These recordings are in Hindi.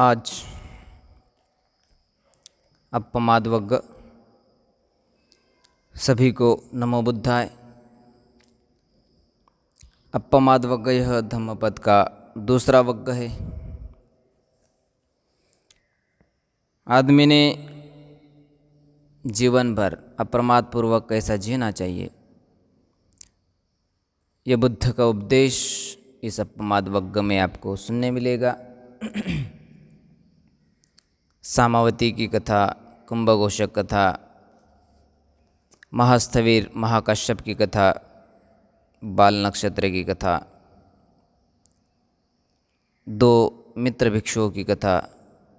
आज अपमाद सभी को नमो बुद्धाय। अपमाद यह धम्मपद का दूसरा वग्ग है। आदमी ने जीवन भर अप्रमाद पूर्वक कैसा जीना चाहिए, यह बुद्ध का उपदेश इस अपमाद वग्ग में आपको सुनने मिलेगा। सामावती की कथा, कुंभघोषक कथा, महास्थवीर महाकाश्यप की कथा, बाल नक्षत्र की कथा, दो मित्र भिक्षुओं की कथा,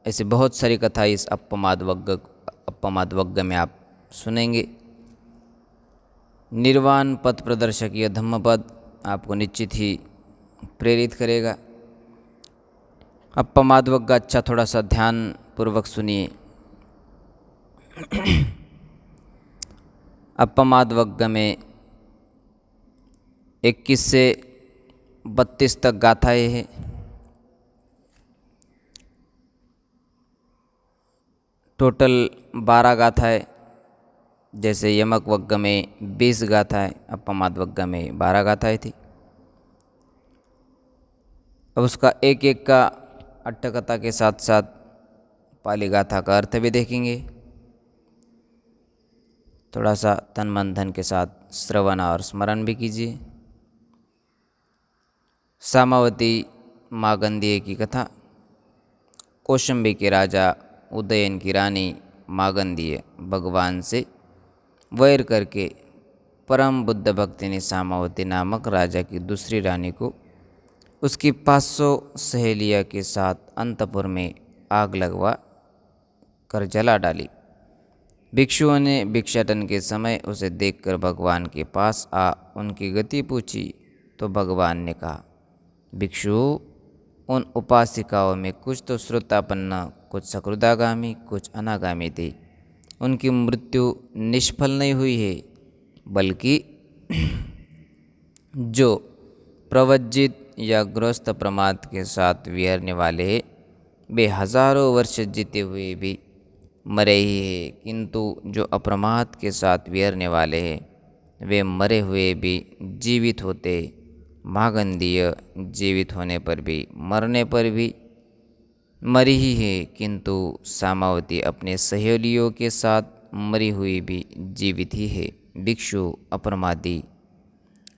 ऐसे बहुत सारी कथा इस अपमाद वग्ग में आप सुनेंगे। निर्वाण पथ प्रदर्शक यह धम्मपद आपको निश्चित ही प्रेरित करेगा। अपमाद वग्ग अच्छा थोड़ा सा ध्यान पूर्वक सुनिए। अपमाद वग्ग में 21 से 32 तक गाथाएँ हैं। टोटल 12 गाथाएँ, जैसे यमक वग्ग में 20 गाथाएँ, अपमाद वग्ग में 12 गाथाएँ थी। अब उसका एक एक का अट्टकथा के साथ साथ पाली गाथा का अर्थ भी देखेंगे। थोड़ा सा तन मन धन के साथ श्रवण और स्मरण भी कीजिए। सामावती मागंधीय की कथा। कौशंबी के राजा उदयन की रानी मागंधीय भगवान से वैर करके परम बुद्ध भक्ति ने सामावती नामक राजा की दूसरी रानी को उसकी 500 सहेलियों के साथ अंतपुर में आग लगवा कर जला डाली। भिक्षुओं ने भिक्षाटन के समय उसे देखकर भगवान के पास आ उनकी गति पूछी तो भगवान ने कहा, भिक्षु, उन उपासिकाओं में कुछ तो श्रोतापन्न, कुछ सकृदागामी, कुछ अनागामी थी। उनकी मृत्यु निष्फल नहीं हुई है, बल्कि जो प्रवज्जित या गृहस्थ प्रमाद के साथ विहरने वाले हैं, वे हजारों वर्ष जीते हुए भी मरे ही हैं, किंतु जो अप्रमाद के साथ विहरने वाले हैं वे मरे हुए भी जीवित होते। मागंधीय जीवित होने पर भी मरने पर भी मरी ही है, किंतु सामावती अपने सहेलियों के साथ मरी हुई भी जीवित ही है। भिक्षु, अप्रमादी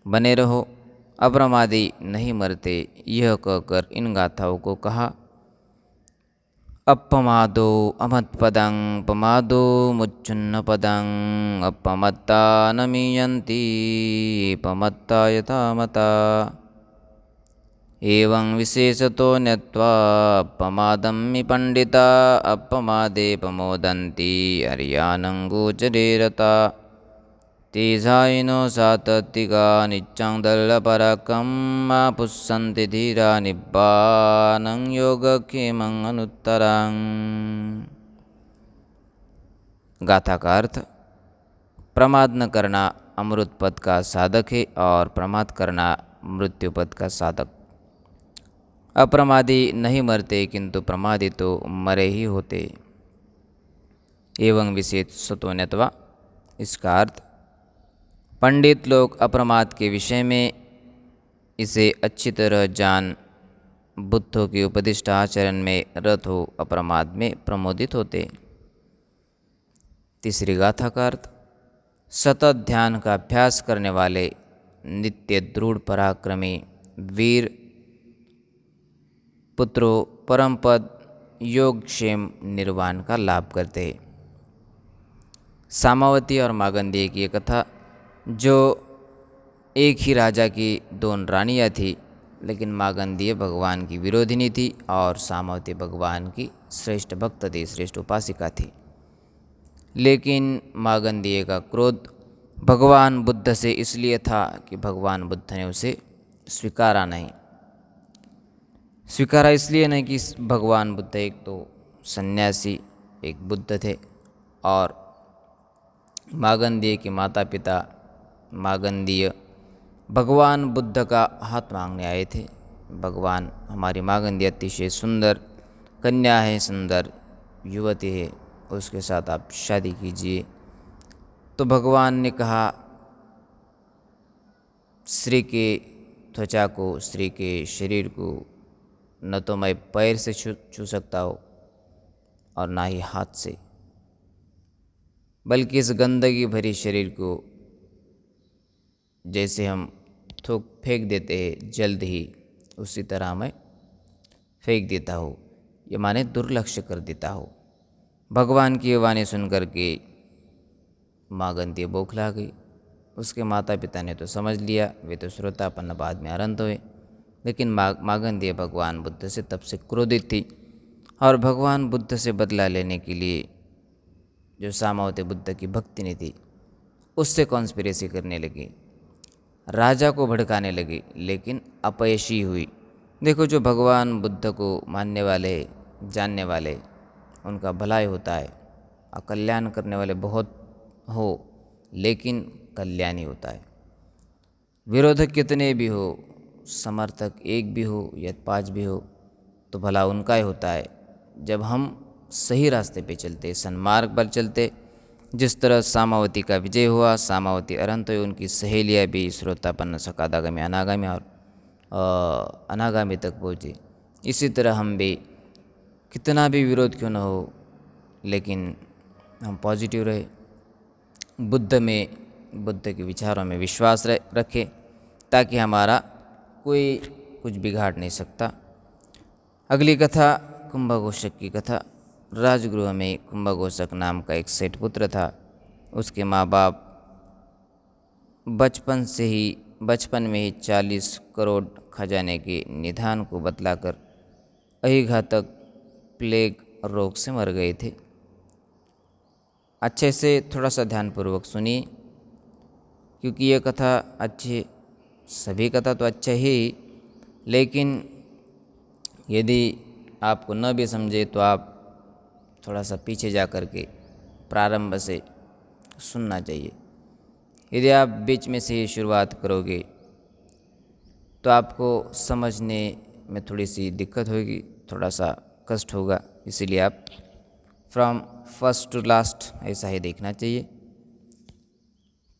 बने रहो, अप्रमादी नहीं मरते। यह कहकर इन गाथाओं को कहा। अपमादो अमत्पदं पमादो मुच्चुन्न पदं अपमत्ता न मीयन्ति पमत्ता यथा मता एवं विशेषतो न्यत्वा अपमादं मि पंडिता अपमादे प्रमोदन्ति अर्यानं गोचरे रता तेजायिनो सातत्तिका निच्चं दल्लपरकं मा पुष्यन्ति धीरा निब्बानं योगक्षेमं अनुत्तरं। गाथा का अर्थ। प्रमाद न करना अमृत पद का साधक है और प्रमाद करना मृत्यु पद का साधक। अप्रमादी नहीं मरते, किंतु प्रमादी तो मरे ही होते। एवं विशेष सतोन्यत्वा, इसका अर्थ पंडित लोग अप्रमाद के विषय में इसे अच्छी तरह जान बुद्धों के उपदिष्ट आचरण में रत हो अप्रमाद में प्रमोदित होते। तीसरी गाथा का अर्थ। सतत ध्यान का अभ्यास करने वाले नित्य दृढ़ पराक्रमी वीर पुत्रों परम पद योगक्षेम निर्वाण का लाभ करते। सामावती और मागंधीय की कथा, जो एक ही राजा की दोनों रानियाँ थी, लेकिन मागंधीय भगवान की विरोधिनी थी और सामावती भगवान की श्रेष्ठ भक्त थी, श्रेष्ठ उपासिका थी। लेकिन मागंधीय का क्रोध भगवान बुद्ध से इसलिए था कि भगवान बुद्ध ने उसे स्वीकारा नहीं। स्वीकारा इसलिए नहीं कि भगवान बुद्ध एक तो सन्यासी, एक बुद्ध थे, और मागंधीय के माता पिता मागंधीय भगवान बुद्ध का हाथ मांगने आए थे। भगवान, हमारी मागंधीय अतिशय सुंदर कन्या है, सुंदर युवती है, उसके साथ आप शादी कीजिए। तो भगवान ने कहा स्त्री के त्वचा को, स्त्री के शरीर को न तो मैं पैर से छू सकता हूँ और ना ही हाथ से, बल्कि इस गंदगी भरी शरीर को जैसे हम थूक फेंक देते हैं जल्द ही, उसी तरह मैं फेंक देता हूँ, ये माने दुर्लक्ष्य कर देता हूँ। भगवान की ये वाणी सुन करके मागंती बौखला गई। उसके माता पिता ने तो समझ लिया, वे तो श्रोतापन्न बाद में अनंत हुए, लेकिन मागंती भगवान बुद्ध से तब से क्रोधित थी और भगवान बुद्ध से बदला लेने के लिए जो सामावती बुद्ध की भक्तिनी थी उससे कॉन्स्पिरेसी करने लगी, राजा को भड़काने लगी, लेकिन अपयशी हुई। देखो, जो भगवान बुद्ध को मानने वाले, जानने वाले, उनका भलाई होता है। अकल्याण करने वाले बहुत हो, लेकिन कल्याण ही होता है। विरोधक कितने भी हो, समर्थक एक भी हो या 5 भी हो, तो भला उनका ही होता है जब हम सही रास्ते पे चलते, सन्मार्ग पर चलते। जिस तरह सामावती का विजय हुआ, सामावती अनंत हुई, उनकी सहेलियाँ भी श्रोतापन्न, सकादागामी, अनागामी और अनागामी तक पहुँची। इसी तरह हम भी कितना भी विरोध क्यों न हो, लेकिन हम पॉजिटिव रहे, बुद्ध में, बुद्ध के विचारों में विश्वास रखें, ताकि हमारा कोई कुछ बिगाड़ नहीं सकता। अगली कथा कुंभघोषक की कथा। राजगृह में कुंभघोषक नाम का एक सेठ पुत्र था। उसके माँ बाप बचपन में ही 40 करोड़ खजाने के निधान को बतलाकर अहिघातक प्लेग रोग से मर गए थे। अच्छे से थोड़ा सा ध्यानपूर्वक सुनिए, क्योंकि ये कथा अच्छी, सभी कथा तो अच्छे ही, लेकिन यदि आपको न भी समझे तो आप थोड़ा सा पीछे जा कर के प्रारंभ से सुनना चाहिए। यदि आप बीच में से ही शुरुआत करोगे तो आपको समझने में थोड़ी सी दिक्कत होगी, थोड़ा सा कष्ट होगा, इसीलिए आप फ्रॉम फर्स्ट टू लास्ट ऐसा ही देखना चाहिए।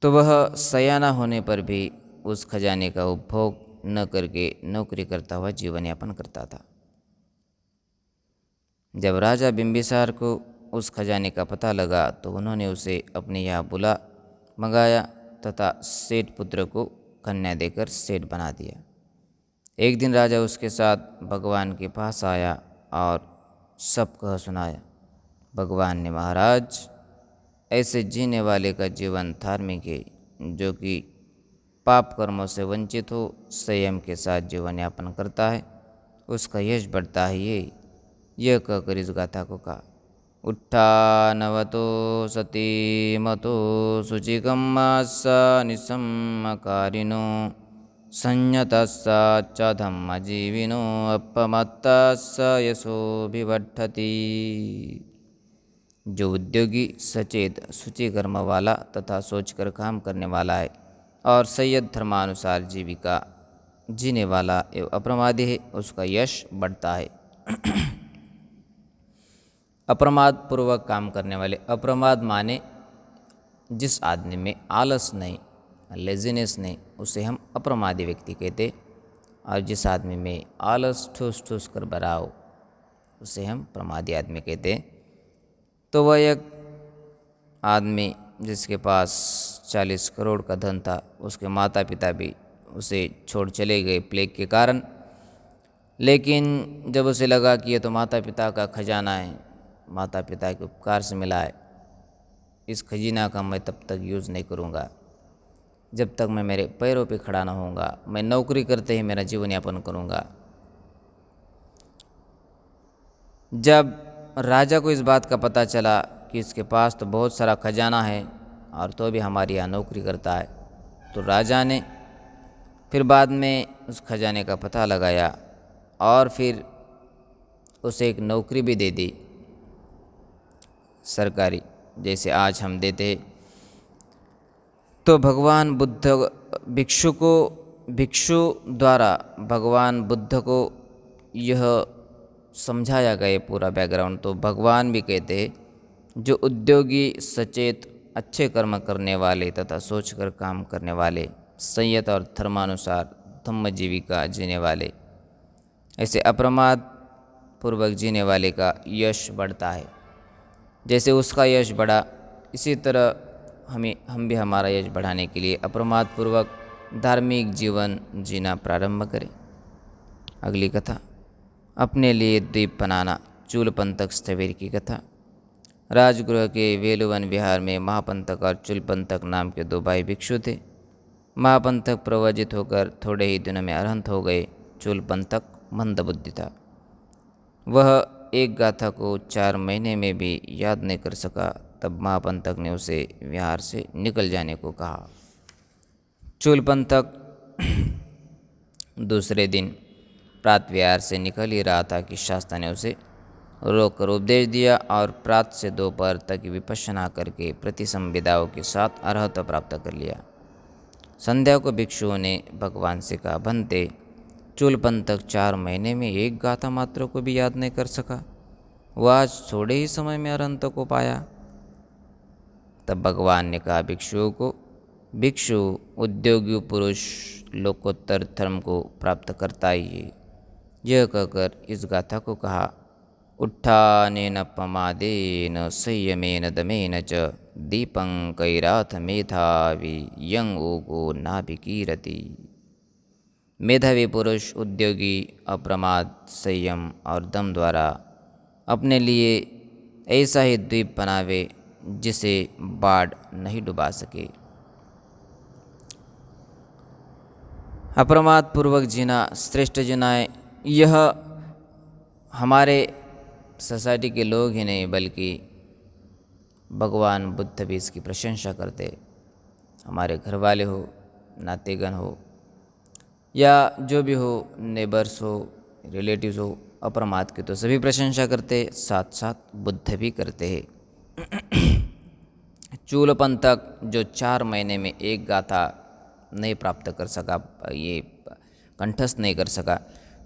तो वह सयाना होने पर भी उस खजाने का उपभोग न करके नौकरी करता हुआ जीवन यापन करता था। जब राजा बिंबिसार को उस खजाने का पता लगा तो उन्होंने उसे अपने यहाँ मंगाया तथा सेठ पुत्र को कन्या देकर सेठ बना दिया। एक दिन राजा उसके साथ भगवान के पास आया और सब कह सुनाया। भगवान ने, महाराज, ऐसे जीने वाले का जीवन धार्मिक है जो कि पाप कर्मों से वंचित हो, संयम के साथ जीवन यापन करता है, उसका यश बढ़ता है। यह कहकर इस गाथा को कहा। उत्थानवतो सती मतो शुचिकम्मासा निसम्मकारिणो संयतस्स च धम्मजीविनो अपमत्तस्स यशोभिवर्धति। जो उद्योगी, सचेत, शुचि कर्म वाला तथा सोचकर काम करने वाला है और संयत धर्मानुसार जीविका जीने वाला एवं अप्रमादी है, उसका यश बढ़ता है। अप्रमाद पूर्वक काम करने वाले, अप्रमाद माने जिस आदमी में आलस नहीं, लेजीनेस नहीं, उसे हम अप्रमादी व्यक्ति कहते। और जिस आदमी में आलस ठूस ठूस कर भरा हो उसे हम प्रमादी आदमी कहते। तो वह एक आदमी जिसके पास 40 करोड़ का धन था, उसके माता पिता भी उसे छोड़ चले गए प्लेग के कारण। लेकिन जब उसे लगा कि ये तो माता पिता का खजाना है, माता पिता के उपकार से मिला है, इस खजीना का मैं तब तक यूज़ नहीं करूँगा जब तक मैं मेरे पैरों पे खड़ा ना होऊंगा। मैं नौकरी करते ही मेरा जीवन यापन करूँगा। जब राजा को इस बात का पता चला कि इसके पास तो बहुत सारा खजाना है और तो भी हमारे यहाँ नौकरी करता है, तो राजा ने फिर बाद में उस खजाने का पता लगाया और फिर उसे एक नौकरी भी दे दी सरकारी, जैसे आज हम देते हैं। तो भगवान बुद्ध भिक्षु द्वारा भगवान बुद्ध को यह समझाया गया पूरा बैकग्राउंड, तो भगवान भी कहते हैं जो उद्योगी, सचेत, अच्छे कर्म करने वाले तथा सोचकर काम करने वाले, संयत और धर्मानुसार धम्म जीविका जीने वाले, ऐसे अप्रमाद पूर्वक जीने वाले का यश बढ़ता है। जैसे उसका यश बढ़ा, इसी तरह हम भी हमारा यश बढ़ाने के लिए अप्रमाद पूर्वक धार्मिक जीवन जीना प्रारंभ करें। अगली कथा, अपने लिए द्वीप बनाना, चूलपंथक स्थविर की कथा। राजगृह के वेलुवन विहार में महापंथक और चूलपंथक नाम के दो भाई भिक्षु थे। महापंथक प्रवजित होकर थोड़े ही दिनों में अरहंत हो गए। चूलपंथक मंदबुद्धि था। वह एक गाथा को 4 महीने में भी याद नहीं कर सका। तब महापंथक ने उसे विहार से निकल जाने को कहा। चूलपंथक दूसरे दिन प्रात विहार से निकल ही रहा था कि शास्ता ने उसे रोककर उपदेश दिया और प्रात से दोपहर तक विपश्यना करके प्रतिसंविदाओं के साथ अर्हत प्राप्त कर लिया। संध्या को भिक्षुओं ने भगवान से कहा, बनते चूलपंथक 4 महीने में एक गाथा मात्र को भी याद नहीं कर सका, वह आज थोड़े ही समय में अरहंत को पाया। तब भगवान ने कहा भिक्षुओं को, भिक्षु उद्योगी पुरुष लोकोत्तर धर्म को प्राप्त करता ही है। यह कहकर इस गाथा को कहा, उत्थानेन पमादेन संयमेन दमेन च दीपं कैराथ मेधावी यं ओगो नाभिकीरति। मेधावी पुरुष उद्योगी अप्रमाद, संयम और दम द्वारा अपने लिए ऐसा ही द्वीप बनावे जिसे बाढ़ नहीं डुबा सके। अप्रमाद पूर्वक जीना श्रेष्ठ जीना है। यह हमारे सोसाइटी के लोग ही नहीं बल्कि भगवान बुद्ध भी इसकी प्रशंसा करते। हमारे घर वाले हो, नातेगण हो या जो भी हो, नेबर्स हो, रिलेटिव्स हो, अप्रमाद की तो सभी प्रशंसा करते, साथ साथ बुद्ध भी करते हैं। चूलपंथक जो 4 महीने में एक गाथा नहीं प्राप्त कर सका, ये कंठस्थ नहीं कर सका,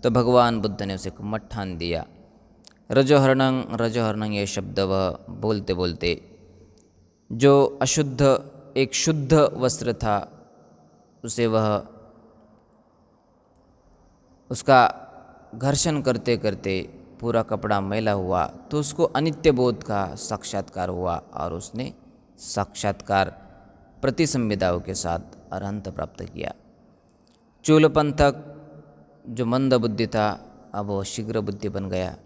तो भगवान बुद्ध ने उसे कुमठ ठान दिया। रजोहरणं ये शब्द वह बोलते बोलते जो अशुद्ध एक शुद्ध वस्त्र था उसे वह उसका घर्षण करते करते पूरा कपड़ा मैला हुआ, तो उसको अनित्य बोध का साक्षात्कार हुआ और उसने साक्षात्कार प्रतिसंविदाओं के साथ अरहंत प्राप्त किया। चूलपंथक जो मंद बुद्धि था अब वह शीघ्र बुद्धि बन गया।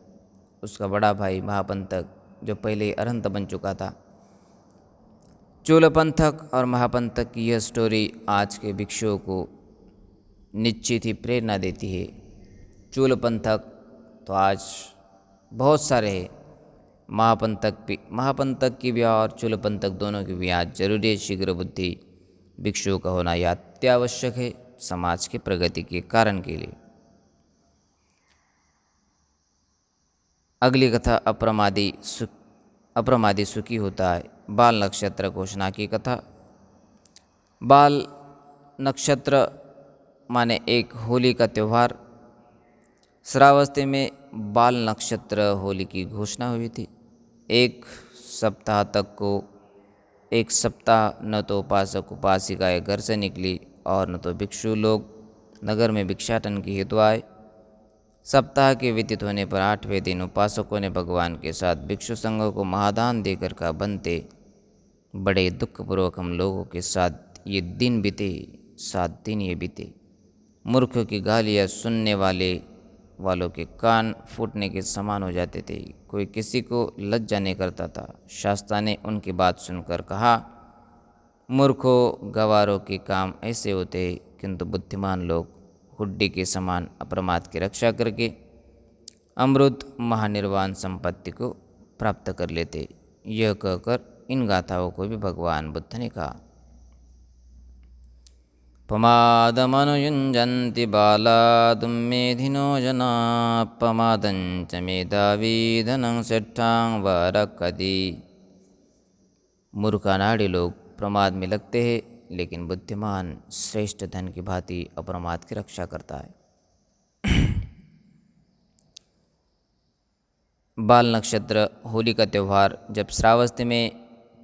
उसका बड़ा भाई महापंथक जो पहले ही अरहंत बन चुका था। चूलपंथक और महापंथक की यह स्टोरी आज के भिक्षुओं को निश्चित ही प्रेरणा देती है। चूलपंथक तो आज बहुत सारे हैं, महापंथक की भी और चूलपंथक दोनों की भी आज जरूरी है। शीघ्र बुद्धि भिक्षुओं का होना यह अत्यावश्यक है समाज के प्रगति के कारण के लिए। अगली कथा, अप्रमादी सुखी होता है। बाल नक्षत्र घोषणा की कथा। बाल नक्षत्र माने एक होली का त्यौहार। श्रावस्ती में बाल नक्षत्र होली की घोषणा हुई थी। एक सप्ताह न तो उपासक उपासिकाएं घर से निकली और न तो भिक्षु लोग नगर में भिक्षाटन की हेतु आए। सप्ताह के व्यतीत होने पर 8वें दिन उपासकों ने भगवान के साथ भिक्षु संघ को महादान देकर कहा, बनते बड़े दुखपूर्वक हम लोगों के साथ ये दिन बीते, 7 दिन ये बीते। मूर्खों की गालियाँ सुनने वालों के कान फूटने के समान हो जाते थे। कोई किसी को लज्जा नहीं करता था। शास्ता ने उनकी बात सुनकर कहा, मूर्खों गवारों के काम ऐसे होते, किंतु बुद्धिमान लोग हुड्डी के समान अप्रमाद की रक्षा करके अमृत महानिर्वाण संपत्ति को प्राप्त कर लेते। यह कहकर इन गाथाओं को भी भगवान बुद्ध ने कहा। पमादमनुयुञ्जन्ति बालादुम्मेधिनो जना पमादञ्च मेधावी धनं सेट्ठां वरकति। मूर्खानाड़ी लोग प्रमाद में लगते हैं, लेकिन बुद्धिमान श्रेष्ठ धन की भांति अप्रमाद की रक्षा करता है। बाल नक्षत्र होली का त्यौहार जब श्रावस्ती में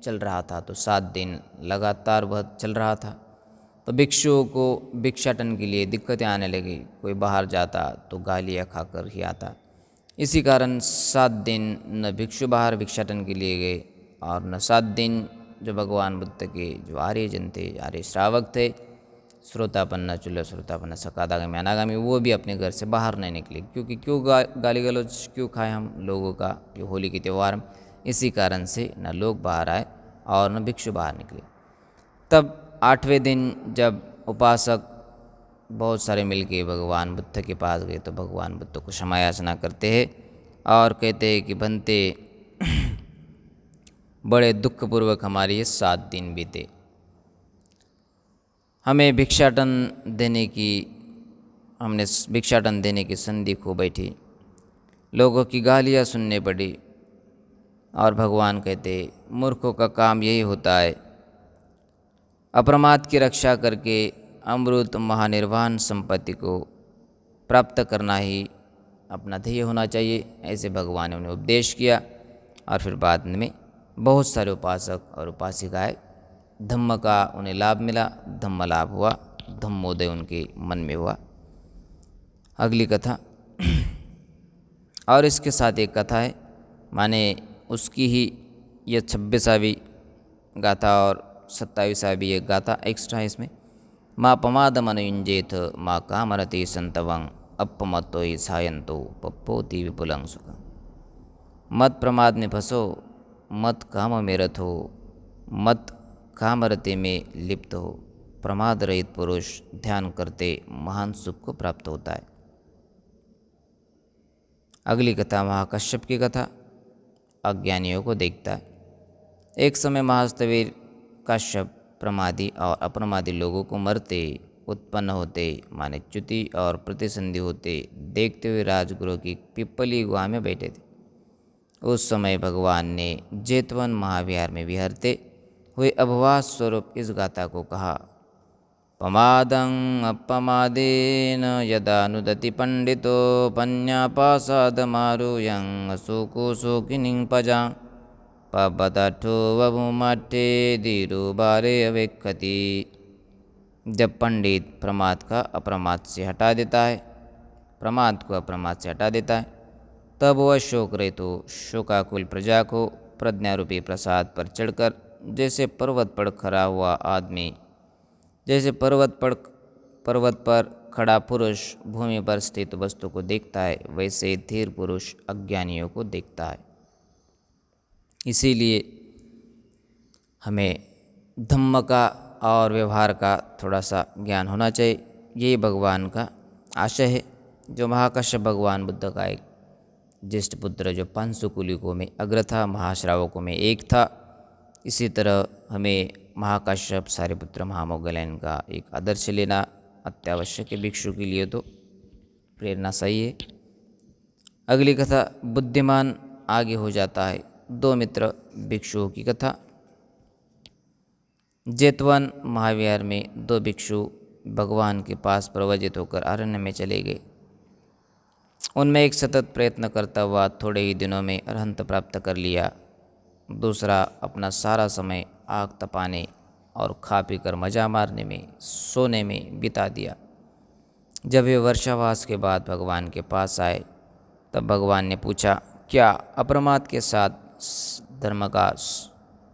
चल रहा था तो 7 दिन लगातार वह चल रहा था। तो भिक्षुओं को भिक्षाटन के लिए दिक्कतें आने लगी। कोई बाहर जाता तो गालियाँ खाकर ही आता। इसी कारण 7 दिन न भिक्षु बाहर भिक्षाटन के लिए गए और न 7 दिन जो भगवान बुद्ध के जो आर्यजन थे, आर्य श्रावक थे, श्रोतापन्न चूल्हा श्रोतापन्न सकादागामी अनागामी, वो भी अपने घर से बाहर नहीं निकले। क्योंकि क्यों गाली गलौज क्यों खाए हम लोगों का कि होली के त्यौहार में। इसी कारण से न लोग बाहर आए और न भिक्षु बाहर निकले। तब 8वें दिन जब उपासक बहुत सारे मिलके भगवान बुद्ध के पास गए तो भगवान बुद्ध को क्षमा याचना करते हैं और कहते हैं कि बनते बड़े दुखपूर्वक हमारे ये 7 दिन बीते। हमने भिक्षाटन देने की संधि खो बैठी, लोगों की गालियाँ सुनने पड़ी। और भगवान कहते मूर्खों का काम यही होता है, अप्रमाद की रक्षा करके अमृत महानिर्वाण संपत्ति को प्राप्त करना ही अपना ध्येय होना चाहिए। ऐसे भगवान ने उन्हें उपदेश किया। और फिर बाद में बहुत सारे उपासक और उपासिकाएं धम्म का उन्हें लाभ मिला, धम्म लाभ हुआ, धम्मोदय उनके मन में हुआ। अगली कथा और इसके साथ एक कथा है, माने उसकी ही यह 26वीं गाथा और 27वीं एक गाथा एक्स्ट्रा है इसमें। माँ पमादमनुयुंजेत माँ कामरति संतवं अपमत्तो ही सायंतो पप्पोति विपुलं सुख। मत प्रमाद में फंसो, मत काम में रत हो, मत कामरति में लिप्त हो। प्रमाद रहित पुरुष ध्यान करते महान सुख को प्राप्त होता है। अगली कथा महाकश्यप की कथा, अज्ञानियों को देखता है। एक समय महास्तवीर कश्यप प्रमादी और अप्रमादी लोगों को मरते, उत्पन्न होते, माने च्युति और प्रतिसंधि होते देखते हुए राजगृह की पिप्पली गुहा में बैठे थे। उस समय भगवान ने जेतवन महाविहार में विहरते हुए अभवास स्वरूप इस गाथा को कहा। पमादं अपमादेन यदानुदति पंडितो पन्यापासादमारुयं अशोको शोकिनीं पजा पबदठो वभुमठे धीरुबारे अवेक्षति। जब पंडित प्रमाद का अप्रमाद से हटा देता है, प्रमाद को अप्रमाद से हटा देता है, तब वह शोक रहित हो शोकाकुल प्रजा को प्रज्ञारूपी प्रसाद पर चढ़कर जैसे पर्वत पर खड़ा हुआ आदमी, जैसे पर्वत पर खड़ा पुरुष भूमि पर स्थित वस्तु को देखता है, वैसे धीर पुरुष अज्ञानियों को देखता है। इसीलिए हमें धम्म का और व्यवहार का थोड़ा सा ज्ञान होना चाहिए। ये भगवान का आशय है। जो महाकश्यप भगवान बुद्ध का एक ज्येष्ठ पुत्र जो 500 कुलिकों में अग्र था, महाश्रावकों में एक था, इसी तरह हमें महाकश्यप सारिपुत्र महामौगलयन का एक आदर्श लेना अत्यावश्यक है। भिक्षु के लिए तो प्रेरणा सही है। अगली कथा बुद्धिमान आगे हो जाता है। 2 मित्र भिक्षुओं की कथा। जेतवन महाविहार में 2 भिक्षु भगवान के पास प्रवजित होकर अरण्य में चले गए। उनमें एक सतत प्रयत्न करता हुआ थोड़े ही दिनों में अरहंत प्राप्त कर लिया, दूसरा अपना सारा समय आग तपाने और खा पी कर मजा मारने में, सोने में बिता दिया। जब वे वर्षावास के बाद भगवान के पास आए तब भगवान ने पूछा, क्या अप्रमाद के साथ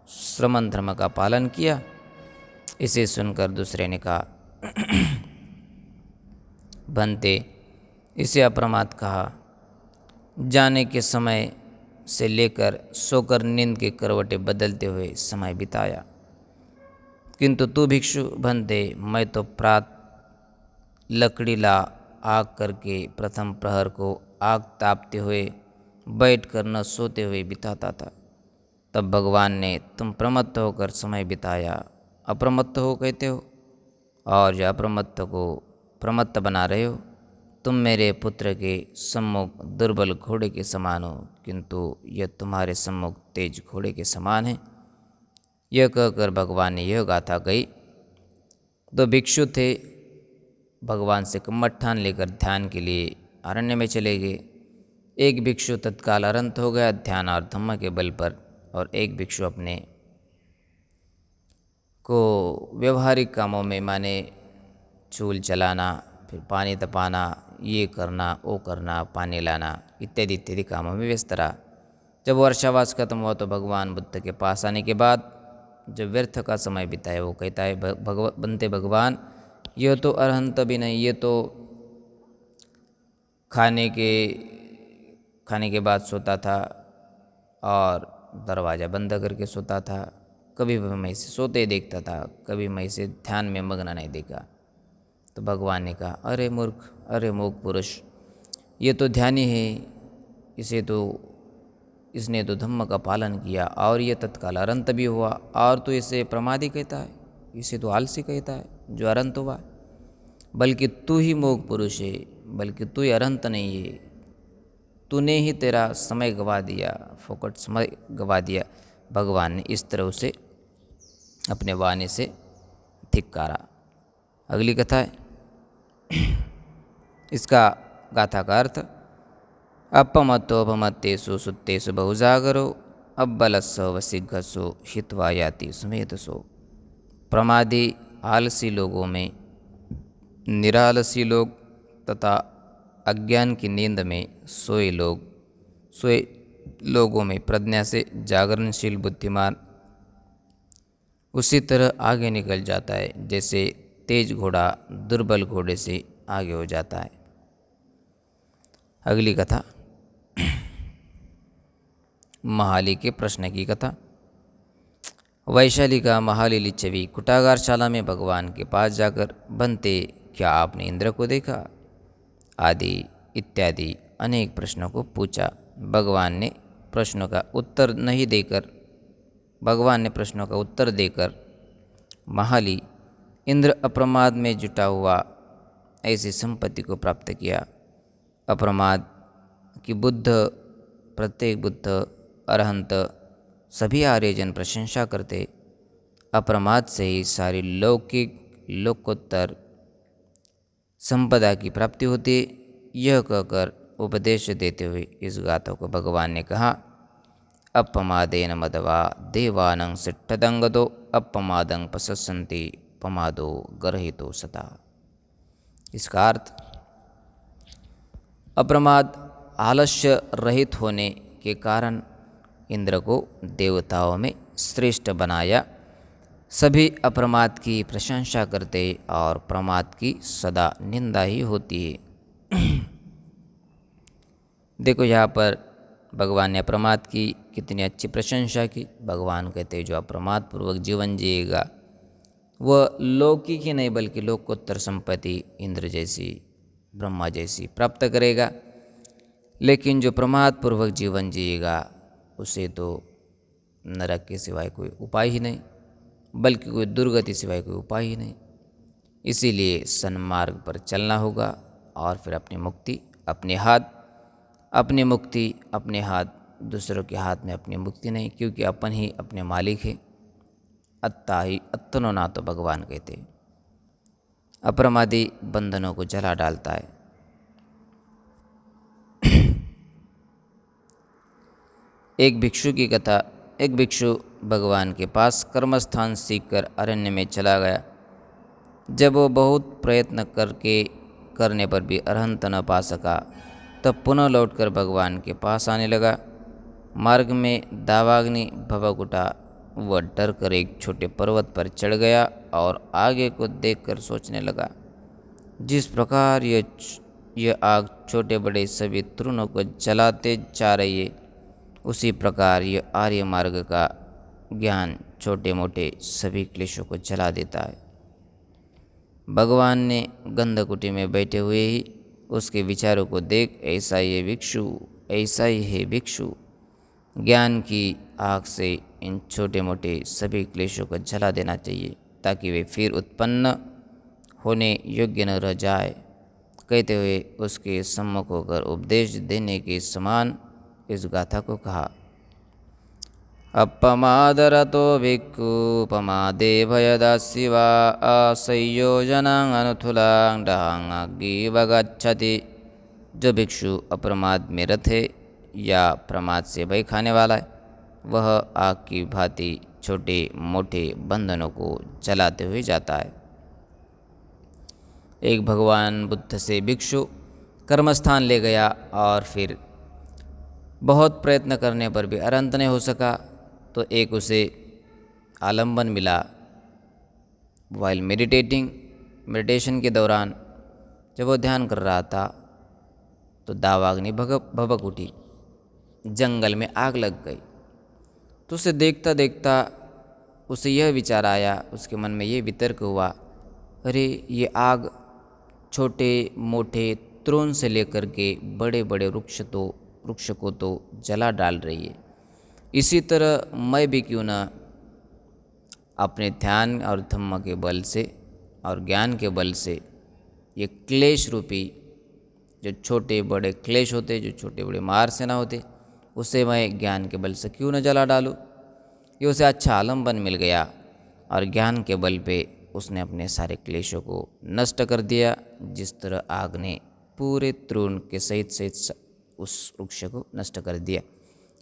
श्रमण धर्म का पालन किया? इसे सुनकर दूसरे ने कहा, बनते इसे अप्रमाद कहा। जाने के समय से लेकर सोकर नींद के करवटे बदलते हुए समय बिताया, किंतु तू भिक्षु बनते, मैं तो प्रात लकड़ी ला आग करके प्रथम प्रहर को आग तापते हुए बैठ कर न सोते हुए बिताता था। तब भगवान ने, तुम प्रमत्त होकर समय बिताया, अप्रमत्त हो कहते हो, और जो अप्रमत्त को प्रमत्त बना रहे हो। तुम मेरे पुत्र के सम्मुख दुर्बल घोड़े के समान हो, किंतु यह तुम्हारे सम्मुख तेज घोड़े के समान है। यह कहकर भगवान ने यह गाथा कही। 2 भिक्षु थे, भगवान से कमठान लेकर ध्यान के लिए अरण्य में चले गए। एक भिक्षु तत्काल अरंत हो गया ध्यान और धम्म के बल पर, और एक भिक्षु अपने को व्यवहारिक कामों में माने चूल चलाना, फिर पानी तपाना, ये करना वो करना, पानी लाना इत्यादि इत्यादि कामों में व्यस्त रहा। जब वर्षावास खत्म हुआ तो भगवान बुद्ध के पास आने के बाद जब व्यर्थ का समय बिताए, वो कहता है बनते भगवान, यह तो अरहंत भी नहीं, ये तो खाने के बाद सोता था और दरवाज़ा बंद करके सोता था, कभी भी मैं इसे सोते देखता था, कभी मैं इसे ध्यान में मग्न नहीं देखा। तो भगवान ने कहा, अरे मूर्ख, अरे मूर्ख पुरुष, ये तो ध्यानी है, इसने तो धम्म का पालन किया और ये तत्काल अरंत भी हुआ, और तो इसे प्रमादी कहता है, इसे तो आलसी कहता है जो अरंत हुआ। बल्कि तू ही मूर्ख पुरुष है, बल्कि तू ही अरंत नहीं है, तूने ही तेरा समय गवा दिया, फोकट समय गवा दिया। भगवान ने इस तरह उसे अपने वाणी से धिक्कारा। अगली कथा है, इसका गाथा का अर्थ, अपमत्तोपमत्तेषु सुत्तेषु बहुजागरो अब्बलस्सो वसिग्घसो हित्वा याति सुमेधसो। प्रमादी आलसी लोगों में, निरालसी लोग तथा अज्ञान की नींद में सोए लोगों में प्रज्ञा से जागरणशील बुद्धिमान उसी तरह आगे निकल जाता है जैसे तेज घोड़ा दुर्बल घोड़े से आगे हो जाता है। अगली कथा, महाली के प्रश्न की कथा। वैशाली का महाली लिच्छवी कुटागारशाला में भगवान के पास जाकर, बनते क्या आपने इंद्र को देखा, आदि इत्यादि अनेक प्रश्नों को पूछा। भगवान ने प्रश्नों का उत्तर देकर महाली इंद्र अप्रमाद में जुटा हुआ ऐसी संपत्ति को प्राप्त किया। अप्रमाद की प्रत्येक बुद्ध अरहंत सभी आर्यजन प्रशंसा करते। अप्रमाद से ही सारी लोकोत्तर संपदा की प्राप्ति होती। यह कहकर उपदेश देते हुए इस गाथा को भगवान ने कहा, अपमादेन मदवा देवानं सिट्ठदंगदो अपमादं पससन्ति पमादो गर्हितो सता। इसका अर्थ, अप्रमाद आलस्य रहित होने के कारण इंद्र को देवताओं में श्रेष्ठ बनाया। सभी अप्रमाद की प्रशंसा करते और प्रमाद की सदा निंदा ही होती है। देखो यहाँ पर भगवान ने अप्रमाद की कितनी अच्छी प्रशंसा की। भगवान कहते हैं जो अप्रमाद पूर्वक जीवन जिएगा वह लौकिक ही नहीं बल्कि लोकोत्तर संपत्ति इंद्र जैसी, ब्रह्मा जैसी प्राप्त करेगा। लेकिन जो प्रमाद पूर्वक जीवन जिएगा उसे तो नरक के सिवाय कोई उपाय ही नहीं, बल्कि कोई दुर्गति सिवाय कोई उपाय ही नहीं। इसीलिए सन्मार्ग पर चलना होगा और फिर अपनी मुक्ति अपने हाथ, दूसरों के हाथ में अपनी मुक्ति नहीं, क्योंकि अपन ही अपने मालिक है। अत्ता ही अत्तनो ना, तो भगवान कहते। अप्रमादी बंधनों को जला डालता है। एक भिक्षु की कथा। एक भिक्षु भगवान के पास कर्मस्थान सीखकर अरण्य में चला गया। जब वो बहुत प्रयत्न करने पर भी अरहंत न पा सका, तब पुनः लौटकर भगवान के पास आने लगा। मार्ग में दावाग्नि भभक उठा। वह डर कर एक छोटे पर्वत पर चढ़ गया और आगे को देखकर सोचने लगा, जिस प्रकार यह आग छोटे बड़े सभी तृणों को जलाते जा रही है, उसी प्रकार यह आर्य मार्ग का ज्ञान छोटे मोटे सभी क्लेशों को जला देता है। भगवान ने गंधकुटी में बैठे हुए ही उसके विचारों को देख, ऐसा ही है भिक्षु, ज्ञान की आग से इन छोटे मोटे सभी क्लेशों को जला देना चाहिए, ताकि वे फिर उत्पन्न होने योग्य न रह जाए। कहते हुए उसके सम्मुख होकर उपदेश देने के समान इस गाथा को कहा। अपमादरतो भिक्खुपमादे भयदास्यवा असंयोजनं अनुथुलां डांगी वगच्छति जो भिक्षु अप्रमाद में रत है या प्रमाद से भय खाने वाला है, वह आग की भांति छोटे मोटे बंधनों को जलाते हुए जाता है। एक भगवान बुद्ध से भिक्षु कर्मस्थान ले गया और फिर बहुत प्रयत्न करने पर भी अरंत नहीं हो सका, तो एक उसे आलंबन मिला। वाइल मेडिटेशन के दौरान जब वो ध्यान कर रहा था तो दावाग्नि भभक उठी, जंगल में आग लग गई। तो उसे देखता देखता उसे यह विचार आया, उसके मन में ये वितर्क हुआ, अरे ये आग छोटे मोटे तृण से लेकर के बड़े बड़े वृक्ष को तो जला डाल रही है। इसी तरह मैं भी क्यों ना अपने ध्यान और धम्म के बल से और ज्ञान के बल से ये क्लेश रूपी जो छोटे बड़े क्लेश होते, जो छोटे बड़े मार से ना होते, उसे मैं ज्ञान के बल से क्यों न जला डालूँ। ये उसे अच्छा आलम्बन मिल गया और ज्ञान के बल पे उसने अपने सारे क्लेशों को नष्ट कर दिया, जिस तरह आग ने पूरे तृण के सहित सहित उस वृक्ष को नष्ट कर दिया।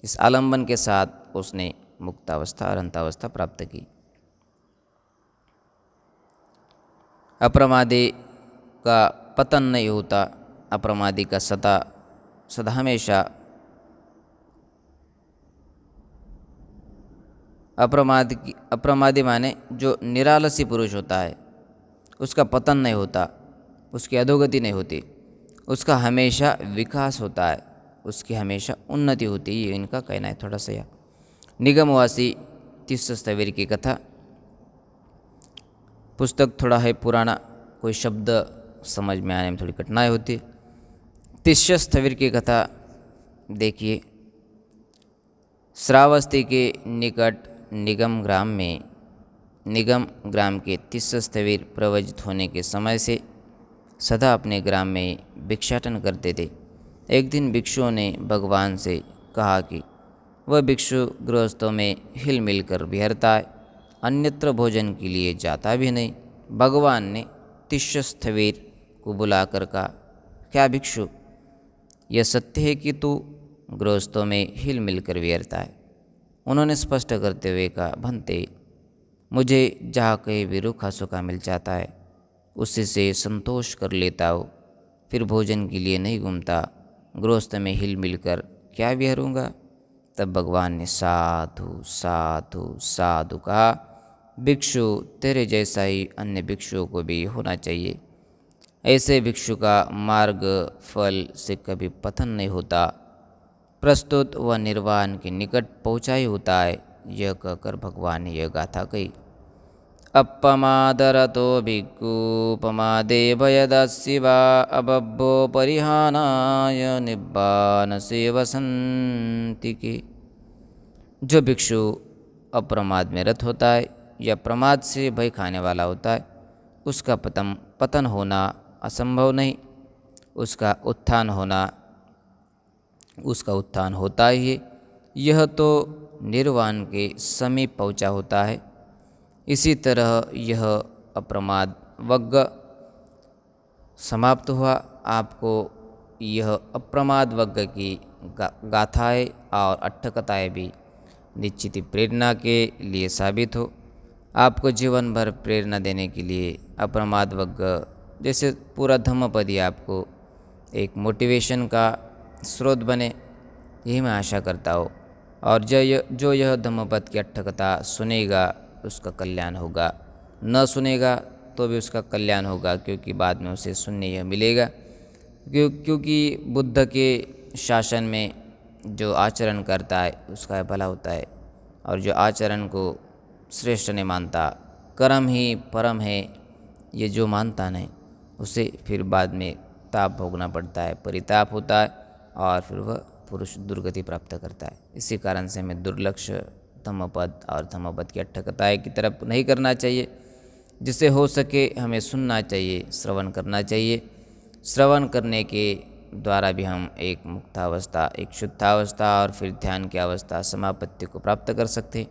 इस आलम्बन के साथ उसने मुक्तावस्था और अंतावस्था प्राप्त की। अप्रमादी का पतन नहीं होता, अप्रमादी का सदा हमेशा अप्रमादी माने जो निरालसी पुरुष होता है उसका पतन नहीं होता, उसकी अधोगति नहीं होती, उसका हमेशा विकास होता है, उसकी हमेशा उन्नति होती है। ये इनका कहना है। थोड़ा सा निगमवासी 30 स्थविर की कथा, पुस्तक थोड़ा है पुराना, कोई शब्द समझ में आने में थोड़ी कठिनाई होती है। 30 स्थविर की कथा देखिए। श्रावस्ती के निकट निगम ग्राम के 30 स्थविर प्रवजित होने के समय से सदा अपने ग्राम में भिक्षाटन करते थे। एक दिन भिक्षुओं ने भगवान से कहा कि वह भिक्षु गृहस्थों में हिल मिल कर विहरता है, अन्यत्र भोजन के लिए जाता भी नहीं। भगवान ने 30 स्थविर को बुलाकर कहा, क्या भिक्षु, यह सत्य है कि तू गृहस्थों में हिल मिल कर विहरता है? उन्होंने स्पष्ट करते हुए कहा, भंते, मुझे जहाँ कहीं भी रूखा सूखा मिल जाता है उसी से संतोष कर लेता हो, फिर भोजन के लिए नहीं घूमता, गृहस्थ में हिल मिल कर क्या विहरूँगा? तब भगवान ने साधु साधु साधु कहा, भिक्षु तेरे जैसा ही अन्य भिक्षुओं को भी होना चाहिए। ऐसे भिक्षु का मार्ग फल से कभी पतन नहीं होता, प्रस्तुत व निर्वाण के निकट पहुँचा ही होता है। यह कहकर भगवान ने यह गाथा कही। अपमादरतो भिक्खुपमादे भयदास्यवा अबभ्यो परिहानाय निब्बान से वसंति के। जो भिक्षु अप्रमाद में रत होता है या प्रमाद से भय खाने वाला होता है, उसका पतन होना असंभव नहीं, उसका उत्थान होता ही है। यह तो निर्वाण के समीप पहुँचा होता है। इसी तरह यह अप्रमाद वग्ग समाप्त हुआ। आपको यह अप्रमाद वग्ग की गाथाएँ और अट्ठकथाएँ भी निश्चित प्रेरणा के लिए साबित हो, आपको जीवन भर प्रेरणा देने के लिए अप्रमाद वग्ग जैसे पूरा धम्मपद ही आपको एक मोटिवेशन का स्रोत बने, यही मैं आशा करता हूँ। और जो यह धम्मपद की अट्ठकथा सुनेगा उसका कल्याण होगा, न सुनेगा तो भी उसका कल्याण होगा, क्योंकि बाद में उसे सुनने यह मिलेगा। क्योंकि बुद्ध के शासन में जो आचरण करता है उसका भला होता है, और जो आचरण को श्रेष्ठ नहीं मानता, कर्म ही परम है ये जो मानता नहीं, उसे फिर बाद में ताप भोगना पड़ता है, परिताप होता है, और फिर वह पुरुष दुर्गति प्राप्त करता है। इसी कारण से हमें दुर्लक्ष्य धम्मपद और धम्मपद की अट्ठकथाएँ की तरफ नहीं करना चाहिए। जिसे हो सके हमें सुनना चाहिए, श्रवण करना चाहिए। श्रवण करने के द्वारा भी हम एक मुक्तावस्था, एक शुद्धावस्था और फिर ध्यान की अवस्था समापत्ति को प्राप्त कर सकते हैं।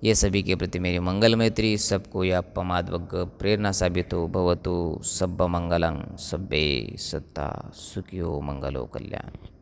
ये सभी के प्रति मेरी मंगल मैत्री, सबको यह पमाद्वग प्रेरणा साबित हो। भवतु सब मंगलं, सब्बे सत्ता सुखियो मंगलो कल्याण।